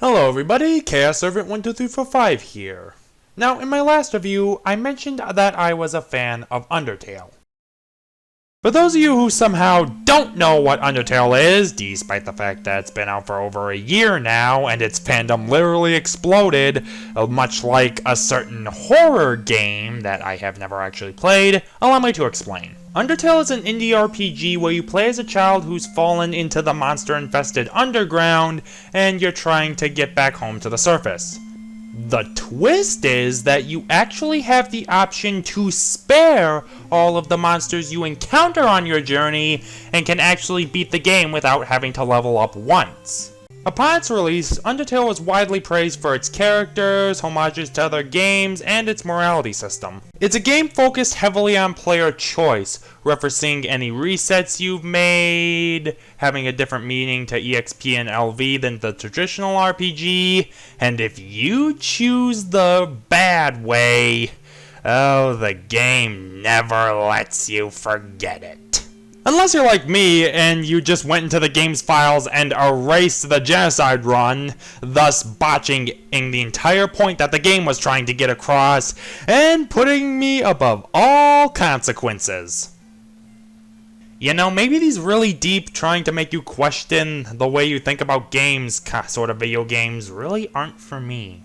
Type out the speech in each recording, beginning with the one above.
Hello everybody, Chaos Servant 12345 here. Now, in my last review, I mentioned that I was a fan of Undertale. For those of you who somehow don't know what Undertale is, despite the fact that it's been out for over a year now and its fandom literally exploded, much like a certain horror game that I have never actually played, allow me to explain. Undertale is an indie RPG where you play as a child who's fallen into the monster-infested underground and you're trying to get back home to the surface. The twist is that you actually have the option to spare all of the monsters you encounter on your journey and can actually beat the game without having to level up once. Upon its release, Undertale was widely praised for its characters, homages to other games, and its morality system. It's a game focused heavily on player choice, referencing any resets you've made, having a different meaning to EXP and LV than the traditional RPG, and if you choose the bad way, oh, the game never lets you forget it. Unless you're like me and you just went into the game's files and erased the genocide run, thus botching the entire point that the game was trying to get across and putting me above all consequences. You know, maybe these really deep, trying to make you question the way you think about games sort of video games really aren't for me.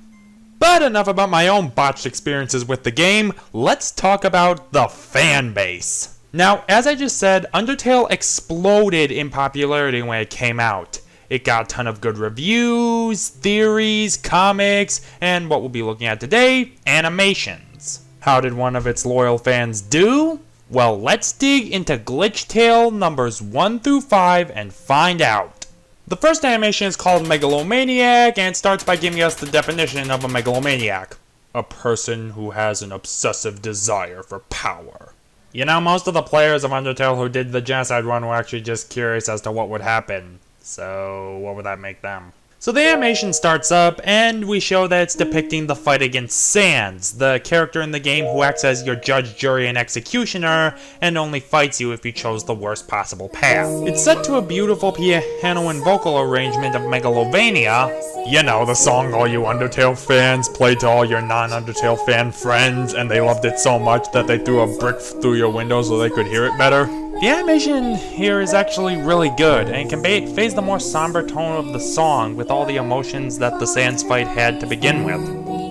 But enough about my own botched experiences with the game, let's talk about the fan base. Now, as I just said, Undertale exploded in popularity when it came out. It got a ton of good reviews, theories, comics, and what we'll be looking at today, animations. How did one of its loyal fans do? Well, let's dig into Glitchtale numbers 1 through 5 and find out. The first animation is called Megalomaniac and starts by giving us the definition of a megalomaniac. A person who has an obsessive desire for power. You know, most of the players of Undertale who did the genocide run were actually just curious as to what would happen. So, what would that make them? So the animation starts up, and we show that it's depicting the fight against Sans, the character in the game who acts as your judge, jury, and executioner, and only fights you if you chose the worst possible path. It's set to a beautiful piano and vocal arrangement of Megalovania. You know, the song all you Undertale fans played to all your non-Undertale fan friends, and they loved it so much that they threw a brick through your window so they could hear it better. The animation here is actually really good, and can phase the more somber tone of the song with all the emotions that the Sans fight had to begin with.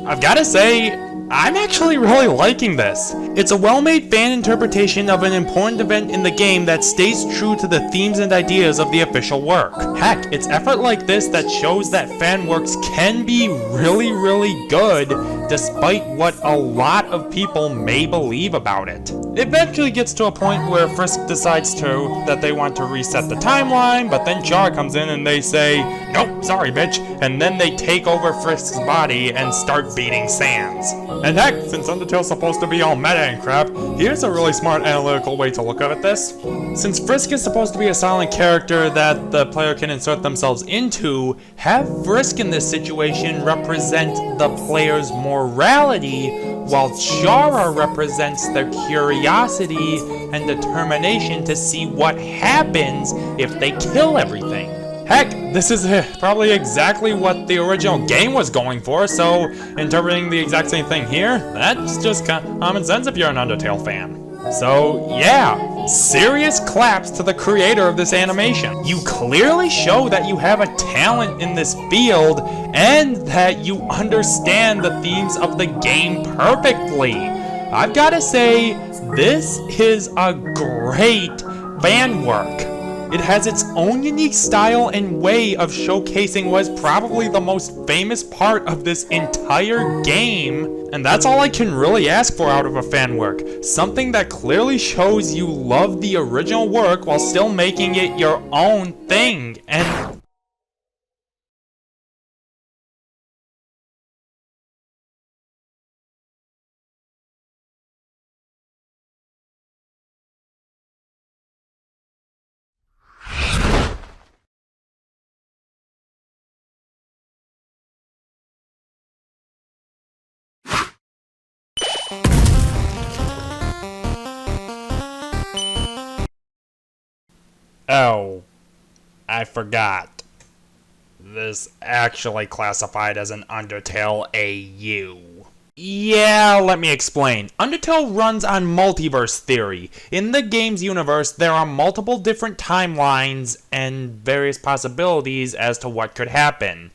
I've gotta say, I'm actually really liking this. It's a well-made fan interpretation of an important event in the game that stays true to the themes and ideas of the official work. Heck, it's effort like this that shows that fan works can be really good, despite what a lot of people may believe about it. It eventually gets to a point where Frisk decides that they want to reset the timeline, but then Char comes in and they say, "Nope, sorry bitch," and then they take over Frisk's body and start beating Sans. And heck, since Undertale's supposed to be all meta and crap, here's a really smart analytical way to look at this. Since Frisk is supposed to be a silent character that the player can insert themselves into, have Frisk in this situation represent the player's morality, while Chara represents their curiosity and determination to see what happens if they kill everything. Heck, this is probably exactly what the original game was going for, so interpreting the exact same thing here, that's just common sense if you're an Undertale fan. So yeah, serious claps to the creator of this animation. You clearly show that you have a talent in this field and that you understand the themes of the game perfectly. I've gotta say, this is a great fan work. It has its own unique style and way of showcasing what is probably the most famous part of this entire game. And that's all I can really ask for out of a fan work. Something that clearly shows you love the original work while still making it your own thing. And oh, I forgot. This actually classified as an Undertale AU. Yeah, let me explain. Undertale runs on multiverse theory. In the game's universe, there are multiple different timelines and various possibilities as to what could happen.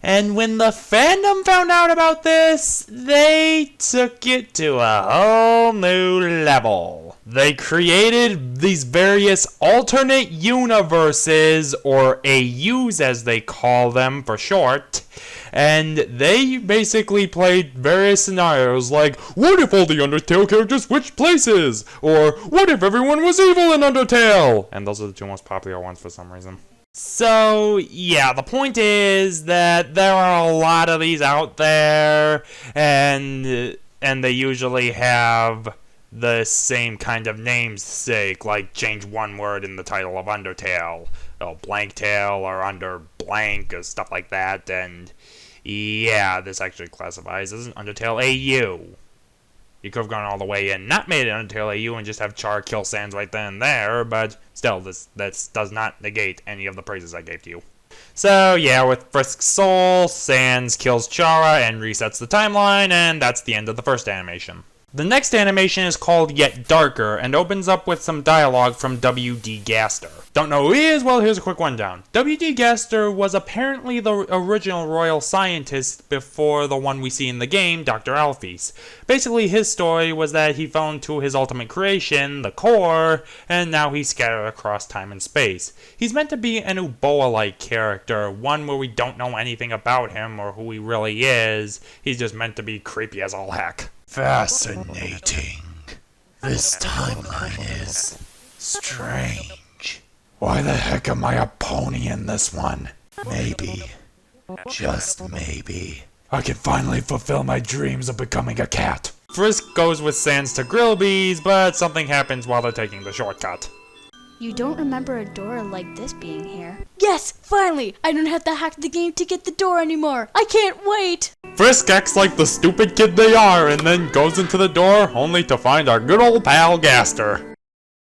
And when the fandom found out about this, they took it to a whole new level. They created these various alternate universes, or AUs as they call them for short, and they basically played various scenarios like, what if all the Undertale characters switched places? Or, what if everyone was evil in Undertale? And those are the two most popular ones for some reason. So, yeah, the point is that there are a lot of these out there, and they usually have the same kind of namesake, like change one word in the title of Undertale, or Blacktale, or Under Blank, or stuff like that, and yeah, this actually classifies as an Undertale AU. You could have gone all the way and not made it Undertale AU and just have Char kill Sans right then and there, but still, this does not negate any of the praises I gave to you. So, yeah, with Frisk's soul, Sans kills Chara and resets the timeline, and that's the end of the first animation. The next animation is called Yet Darker, and opens up with some dialogue from W.D. Gaster. Don't know who he is? Well, here's a quick rundown. W.D. Gaster was apparently the original royal scientist before the one we see in the game, Dr. Alphys. Basically, his story was that he fell into his ultimate creation, the core, and now he's scattered across time and space. He's meant to be an Uboa-like character, one where we don't know anything about him or who he really is. He's just meant to be creepy as all heck. Fascinating. This timeline is strange. Why the heck am I a pony in this one? Maybe, just maybe, I can finally fulfill my dreams of becoming a cat. Frisk goes with Sans to Grillby's, but something happens while they're taking the shortcut. You don't remember a door like this being here? Yes, finally! I don't have to hack the game to get the door anymore. I can't wait! Frisk acts like the stupid kid they are and then goes into the door only to find our good old pal Gaster.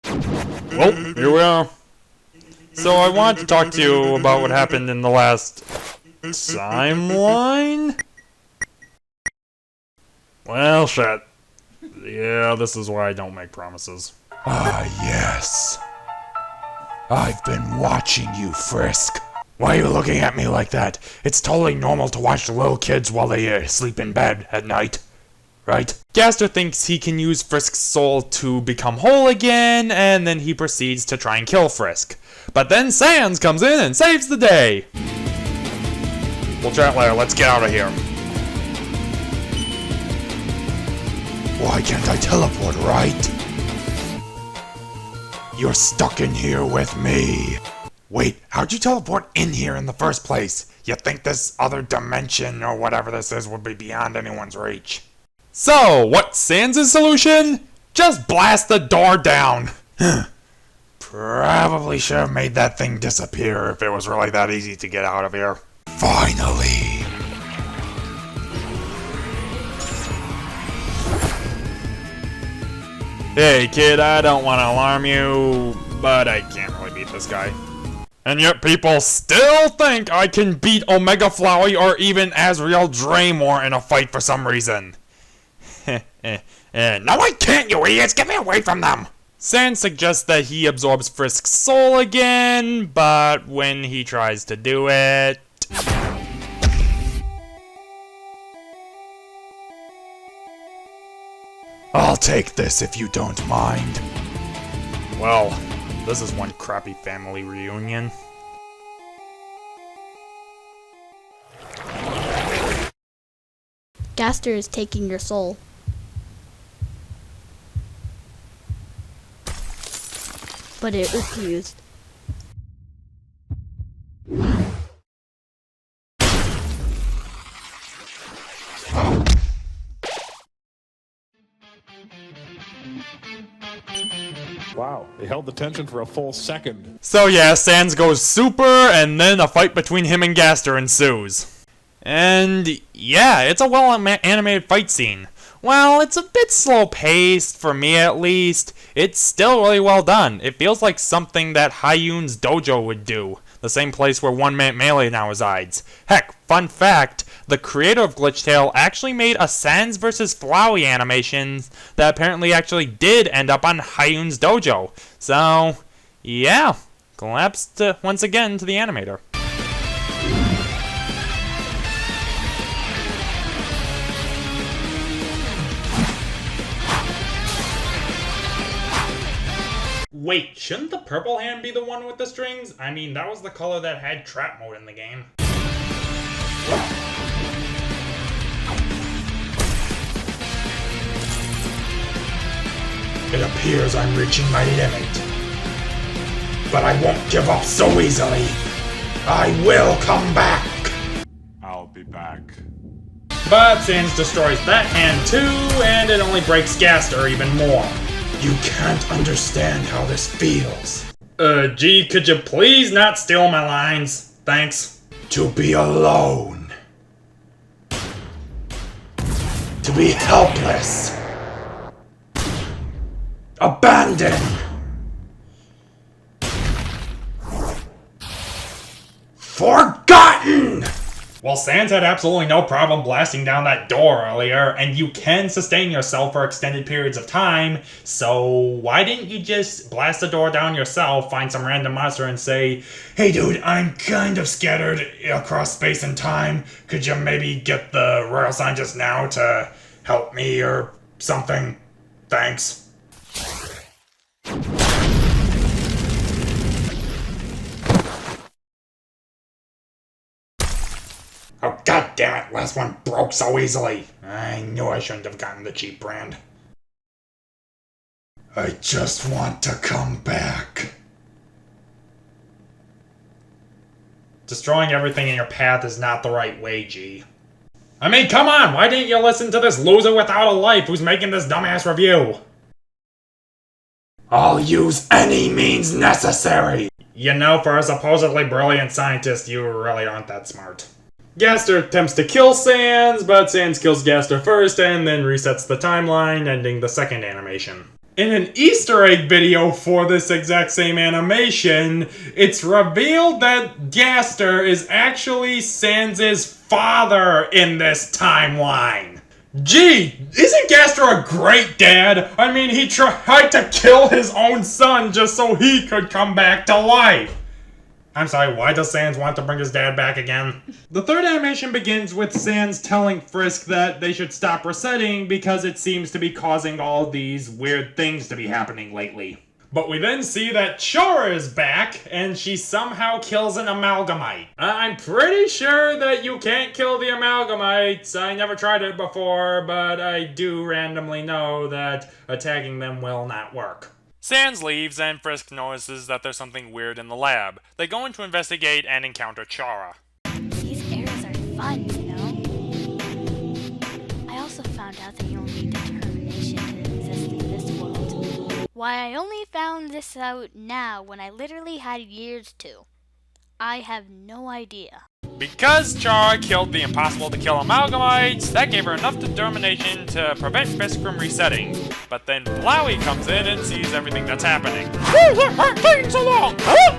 Well, here we are. So I want to talk to you about what happened in the last timeline? Well, shit. Yeah, this is why I don't make promises. Ah, yes. I've been watching you, Frisk. Why are you looking at me like that? It's totally normal to watch little kids while they sleep in bed at night, right? Gaster thinks he can use Frisk's soul to become whole again, and then he proceeds to try and kill Frisk. But then Sans comes in and saves the day! We'll chat later, let's get out of here. Why can't I teleport, right? You're stuck in here with me. Wait, how'd you teleport in here in the first place? You think this other dimension or whatever this is would be beyond anyone's reach? So, what's Sans' solution? Just blast the door down. Probably should have made that thing disappear if it was really that easy to get out of here. Finally! Hey kid, I don't want to alarm you, but I can't really beat this guy. And yet people still think I can beat Omega Flowey or even Azrael Draymore in a fight for some reason. No, I can't, you idiots! Get me away from them! Sans suggests that he absorbs Frisk's soul again, but when he tries to do it... I'll take this if you don't mind. Well, this is one crappy family reunion. Gaster is taking your soul. But it refused. Wow, they held the tension for a full second. So yeah, Sans goes super, and then a fight between him and Gaster ensues. And yeah, it's a well-animated fight scene. Well, it's a bit slow-paced, for me at least. It's still really well done. It feels like something that Hayun's dojo would do. the same place where 1-Minute Melee now resides. Heck, fun fact, the creator of Glitchtale actually made a Sans vs. Flowey animation that apparently actually did end up on Hayun's dojo. So, yeah, collapsed once again to the animator. Wait, shouldn't the purple hand be the one with the strings? I mean, that was the color that had trap mode in the game. It appears I'm reaching my limit. But I won't give up so easily. I will come back. I'll be back. But Sans destroys that hand too, and it only breaks Gaster even more. You can't understand how this feels. Gee, could you please not steal my lines? Thanks. To be alone. To be helpless. Abandoned. Forgotten! Well, Sans had absolutely no problem blasting down that door earlier, and you can sustain yourself for extended periods of time, so why didn't you just blast the door down yourself, find some random monster, and say, "Hey dude, I'm kind of scattered across space and time. Could you maybe get the royal scientist now to help me or something? Thanks." Oh, god damn it, last one broke so easily. I knew I shouldn't have gotten the cheap brand. I just want to come back. Destroying everything in your path is not the right way, G. I mean, come on, why didn't you listen to this loser without a life who's making this dumbass review? I'll use any means necessary. You know, for a supposedly brilliant scientist, you really aren't that smart. Gaster attempts to kill Sans, but Sans kills Gaster first and then resets the timeline, ending the second animation. In an Easter egg video for this exact same animation, it's revealed that Gaster is actually Sans' father in this timeline. Gee, isn't Gaster a great dad? I mean, he tried to kill his own son just so he could come back to life. I'm sorry, why does Sans want to bring his dad back again? The third animation begins with Sans telling Frisk that they should stop resetting because it seems to be causing all these weird things to be happening lately. But we then see that Chora is back, and she somehow kills an Amalgamite. I'm pretty sure that you can't kill the Amalgamites. I never tried it before, but I do randomly know that attacking them will not work. Sans leaves, and Frisk notices that there's something weird in the lab. They go in to investigate and encounter Chara. These areas are fun, you know? I also found out that you don't need determination to exist in this world. Why, I only found this out now when I literally had years to. I have no idea. Because Chara killed the impossible-to-kill Amalgamites, that gave her enough determination to prevent Frisk from resetting. But then Flowey comes in and sees everything that's happening. What taking so long? Huh?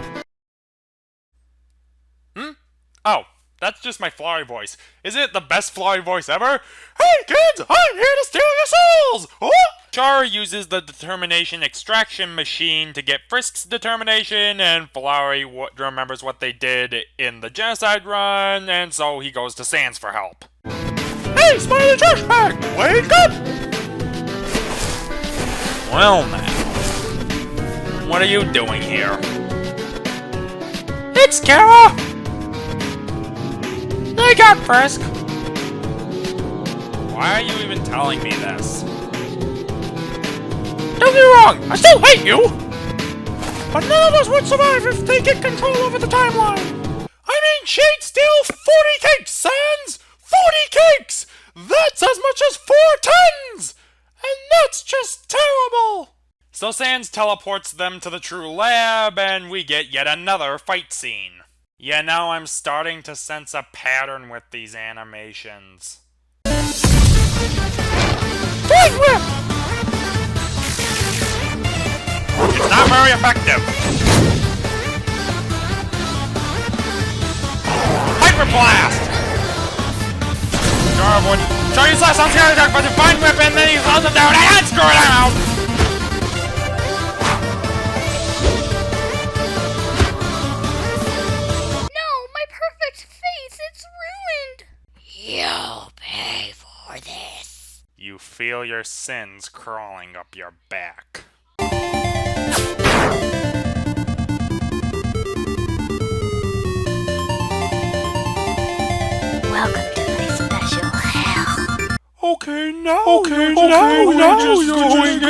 Oh, that's just my Flowey voice. Isn't it the best Flowey voice ever? Hey kids, I'm here to steal your souls! Huh? Chara uses the determination extraction machine to get Frisk's determination, and Flowey remembers what they did in the genocide run, and so he goes to Sans for help. Hey, Smiley Trash Bag, wake up! Well now, what are you doing here? It's Kara! They got Frisk! Why are you even telling me this? Don't get me wrong, I still hate you! But none of us would survive if they get control over the timeline! I mean, she'd steal 40 cakes, Sans! 40 cakes! That's as much as 4 tons! And that's just terrible! So Sans teleports them to the true lab, and we get yet another fight scene. Yeah, now I'm starting to sense a pattern with these animations. Flame Whip! It's not very effective. super blast! Chara would show you slash on scary attack, but the fine weapon, then he slows him down and screw it out! No, my perfect face, it's ruined! You'll pay for this. You feel your sins crawling up your back. Welcome to my special hell. Okay, now you're stealing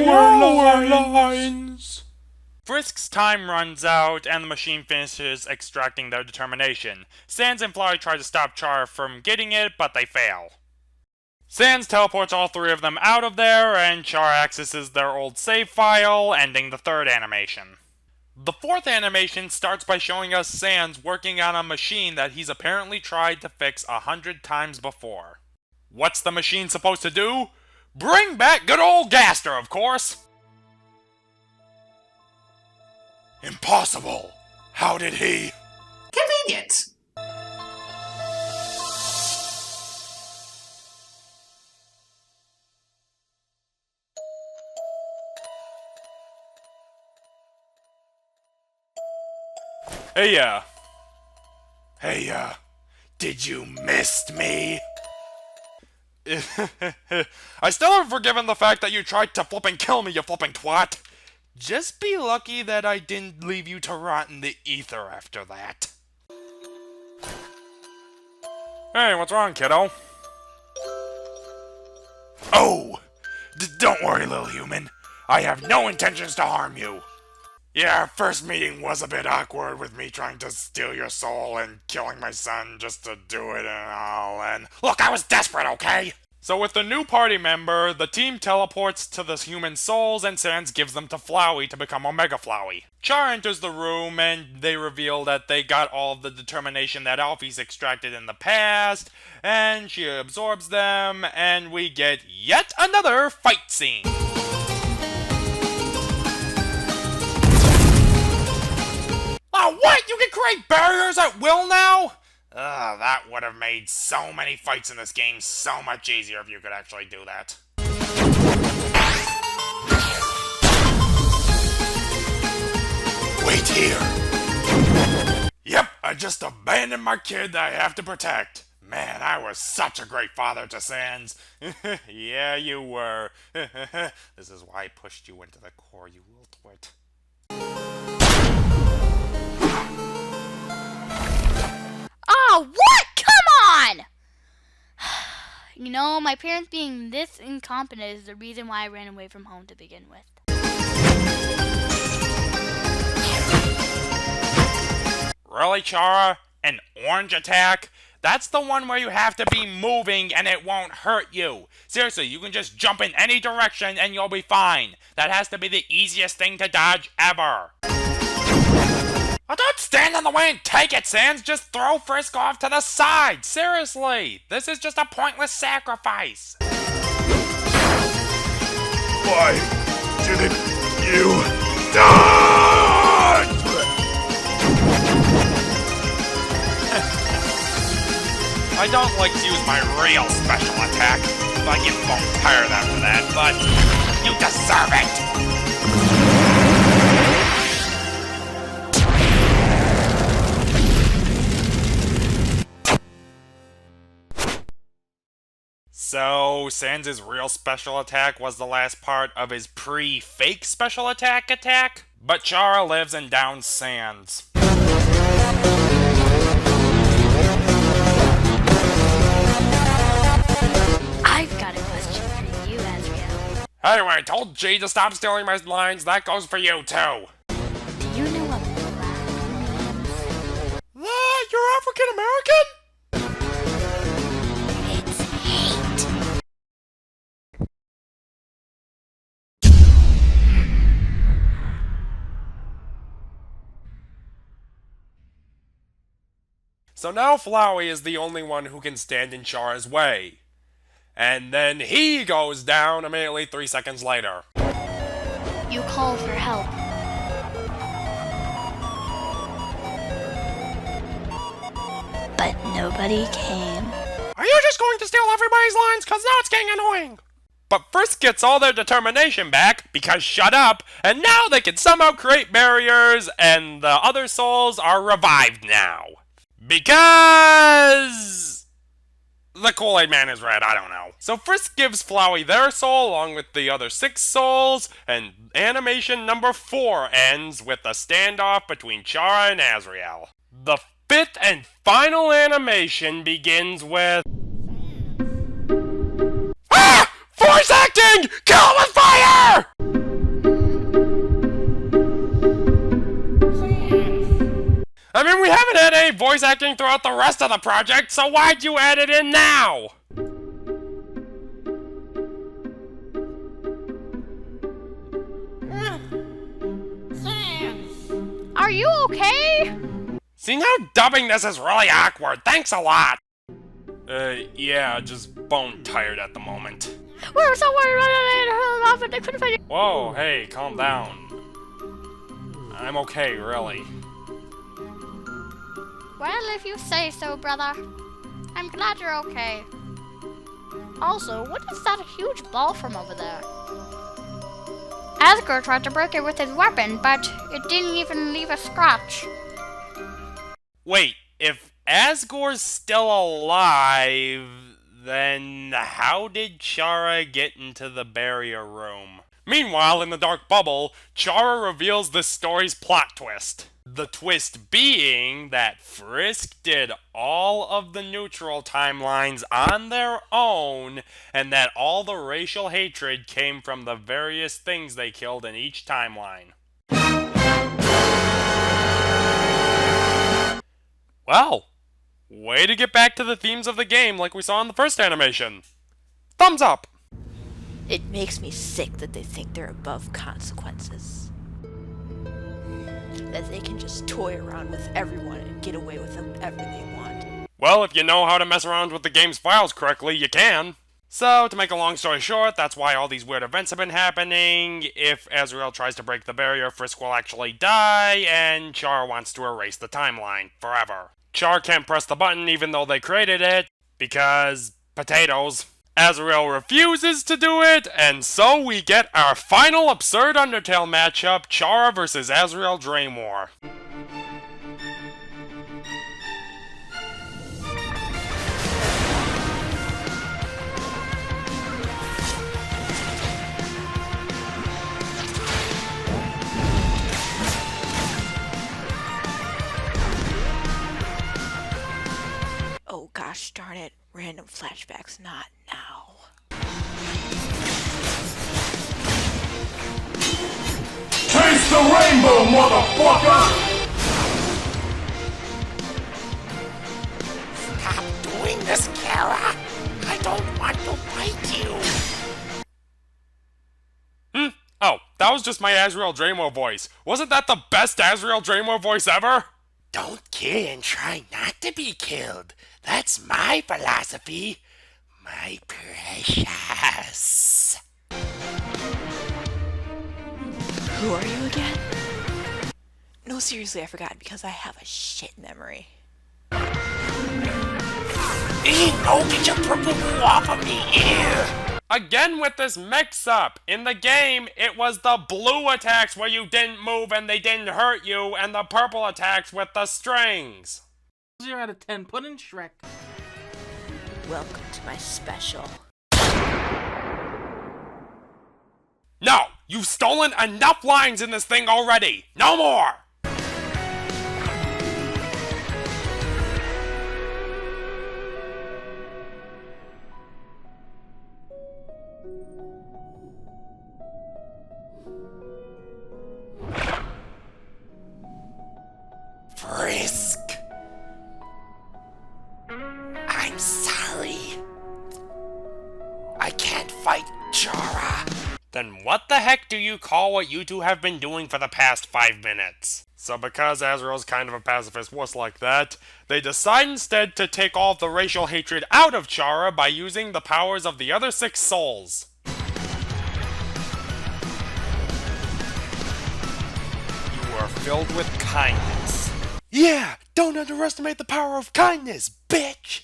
our lines. Frisk's time runs out, and the machine finishes extracting their determination. Sans and Flowey try to stop Char from getting it, but they fail. Sans teleports all three of them out of there, and Char accesses their old save file, ending the third animation. The fourth animation starts by showing us Sans working on a machine that he's apparently tried to fix 100 times before. What's the machine supposed to do? Bring back good old Gaster, of course! Impossible! How did he? Convenient. Hey, did you miss me? I still haven't forgiven the fact that you tried to flippin' kill me, you flippin' twat. Just be lucky that I didn't leave you to rot in the ether after that. Hey, what's wrong, kiddo? Oh! Don't worry, little human. I have no intentions to harm you. Yeah, our first meeting was a bit awkward with me trying to steal your soul and killing my son just to do it and all, and look, I was desperate, okay? So with the new party member, the team teleports to the human souls and Sans gives them to Flowey to become Omega Flowey. Char enters the room and they reveal that they got all of the determination that Alfie's extracted in the past, and she absorbs them, and we get yet another fight scene. Oh, what? You can create barriers at will now? Ugh, that would have made so many fights in this game so much easier if you could actually do that. Wait here. Yep, I just abandoned my kid that I have to protect. Man, I was such a great father to Sans. Yeah, you were. This is why I pushed you into the core, you little twit. Oh, what? Come on! You know, my parents being this incompetent is the reason why I ran away from home to begin with. Really, Chara? An orange attack? That's the one where you have to be moving and it won't hurt you. Seriously, you can just jump in any direction and you'll be fine. That has to be the easiest thing to dodge ever. Oh, don't stand in the way and take it, Sans. Just throw Frisk off to the side. Seriously, this is just a pointless sacrifice. Why didn't you die? I don't like to use my real special attack. I get bone tired after that, but you deserve it. So, Sans' real special attack was the last part of his pre-fake special attack? But Chara lives and downs Sans. I've got a question for you, Azrael. Anyway, I told G to stop stealing my lines. That goes for you, too. Do you know what black means? You're African American? It's hate. So now Flowey is the only one who can stand in Chara's way. And then he goes down immediately 3 seconds later. You call for help. nobody came. Are you just going to steal everybody's lines? Cause now it's getting annoying. But Frisk gets all their determination back because shut up, and now they can somehow create barriers, and the other souls are revived now. Because the Kool-Aid Man is red, I don't know. So Frisk gives Flowey their soul along with the other 6 souls, and animation number 4 ends with a standoff between Chara and Azrael. The 5th and final animation begins with... Ah! Voice acting! Kill him with fire! I mean, we haven't had any voice acting throughout the rest of the project, so why'd you add it in now? Are you okay? See, now dubbing this is really awkward. Thanks a lot. Yeah, just bone tired at the moment. We were so worried about it, I couldn't find you. Whoa, hey, calm down. I'm okay, really. Well, if you say so, brother. I'm glad you're okay. Also, what is that huge ball from over there? Asgore tried to break it with his weapon, but it didn't even leave a scratch. Wait, if Asgore's still alive, then how did Chara get into the barrier room? Meanwhile, in the dark bubble, Chara reveals this story's plot twist. The twist being that Frisk did all of the neutral timelines on their own, and that all the racial hatred came from the various things they killed in each timeline. Well, way to get back to the themes of the game like we saw in the first animation. Thumbs up! It makes me sick that they think they're above consequences. That they can just toy around with everyone and get away with whatever they want. Well, if you know how to mess around with the game's files correctly, you can. So, to make a long story short, that's why all these weird events have been happening. If Azrael tries to break the barrier, Frisk will actually die, and Char wants to erase the timeline forever. Char can't press the button even though they created it, because potatoes. Azrael refuses to do it, and so we get our final absurd Undertale matchup, Chara vs. Azrael Draymore. Oh gosh darn it, random flashbacks, not now. Taste the rainbow, motherfucker! Stop doing this, Kara! I don't want to fight you! Oh, that was just my Azrael Draymore voice. Wasn't that the best Azrael Draymore voice ever? Don't kill and try not to be killed. That's my philosophy. My precious. Who are you again? No, seriously, I forgot because I have a shit memory. No, get your purple goo off of me, ew! Again with this mix-up. In the game, it was the blue attacks where you didn't move and they didn't hurt you, and the purple attacks with the strings. 0 out of 10. Put in Shrek. Welcome to my special. No! You've stolen enough lines in this thing already! No more! Frisk. I'm sorry. I can't fight Chara. Then what the heck do you call what you two have been doing for the past 5 minutes? So because Azrael's kind of a pacifist wuss like that, they decide instead to take all of the racial hatred out of Chara by using the powers of the other 6 souls. You are filled with kindness. Yeah, don't underestimate the power of kindness, bitch!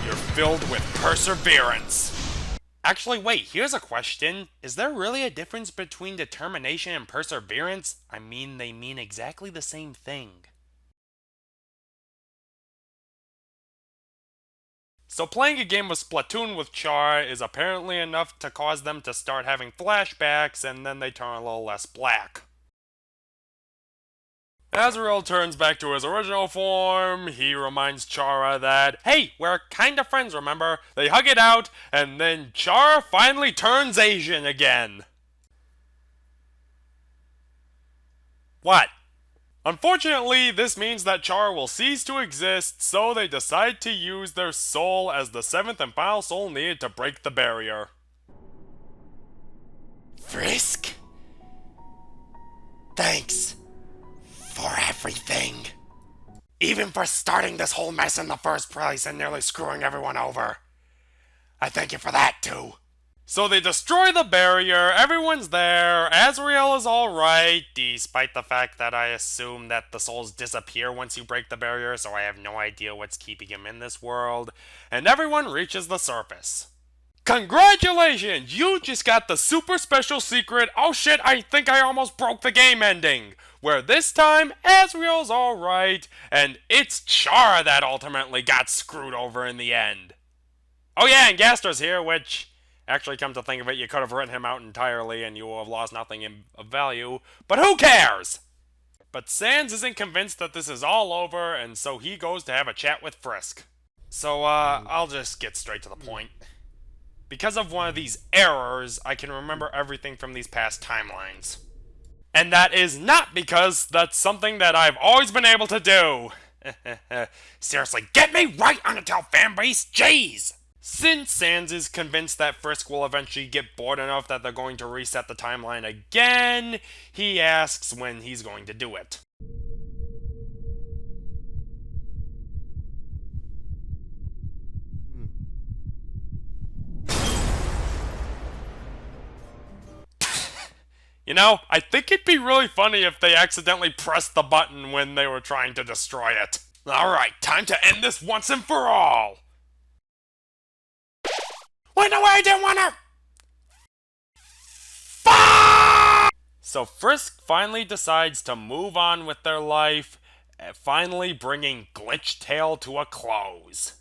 You're filled with perseverance. Actually, wait, here's a question. Is there really a difference between determination and perseverance? I mean, they mean exactly the same thing. So playing a game of Splatoon with Char is apparently enough to cause them to start having flashbacks, and then they turn a little less black. Azrael turns back to his original form. He reminds Chara that, hey, we're kinda friends, remember? They hug it out, and then Chara finally turns Asian again. What? Unfortunately, this means that Char will cease to exist, so they decide to use their soul as the seventh and final soul needed to break the barrier. Frisk? Thanks for everything. Even for starting this whole mess in the first place and nearly screwing everyone over. I thank you for that too. So they destroy the barrier, everyone's there, Azrael is alright, despite the fact that I assume that the souls disappear once you break the barrier, so I have no idea what's keeping him in this world, and everyone reaches the surface. Congratulations! You just got the super special secret, oh shit, I think I almost broke the game ending, where this time, Azrael's alright, and it's Chara that ultimately got screwed over in the end. Oh yeah, and Gaster's here, which... actually, come to think of it, you could have written him out entirely and you will have lost nothing of value. But who cares? But Sans isn't convinced that this is all over, and so he goes to have a chat with Frisk. So, I'll just get straight to the point. Because of one of these errors, I can remember everything from these past timelines. And that is not because that's something that I've always been able to do. Seriously, get me right, Undertale fanbase, jeez! Since Sans is convinced that Frisk will eventually get bored enough that they're going to reset the timeline again, he asks when he's going to do it. You know, I think it'd be really funny if they accidentally pressed the button when they were trying to destroy it. Alright, time to end this once and for all! Wait, no, I didn't wanna... So Frisk finally decides to move on with their life, finally bringing Glitchtale to a close.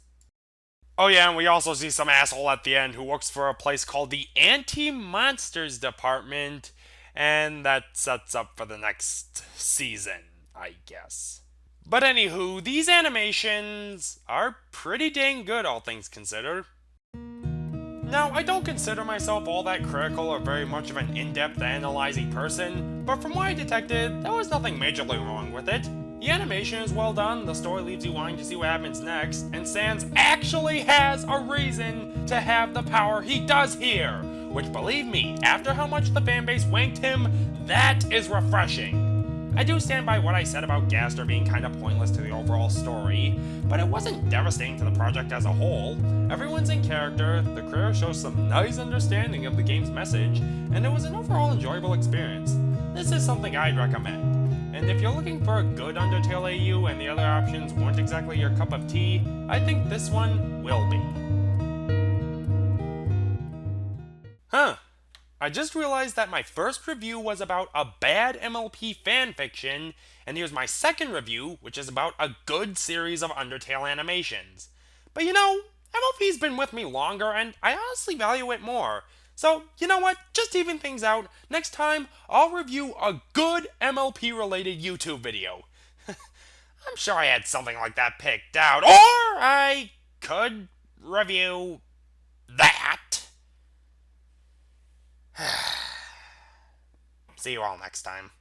Oh yeah, and we also see some asshole at the end who works for a place called the Anti-Monsters Department, and that sets up for the next season, I guess. But anywho, these animations are pretty dang good, all things considered. Now, I don't consider myself all that critical or very much of an in-depth analyzing person, but from what I detected, there was nothing majorly wrong with it. The animation is well done, the story leaves you wanting to see what happens next, and Sans actually has a reason to have the power he does here, which, believe me, after how much the fanbase wanked him, that is refreshing. I do stand by what I said about Gaster being kinda pointless to the overall story, but it wasn't devastating to the project as a whole. Everyone's in character, the creator shows some nice understanding of the game's message, and it was an overall enjoyable experience. This is something I'd recommend. And if you're looking for a good Undertale AU and the other options weren't exactly your cup of tea, I think this one will be. Huh. I just realized that my first review was about a bad MLP fanfiction, and here's my second review, which is about a good series of Undertale animations. But you know, MLP's been with me longer, and I honestly value it more. So, you know what? Just to even things out, next time, I'll review a good MLP-related YouTube video. I'm sure I had something like that picked out, or I could review that. See you all next time.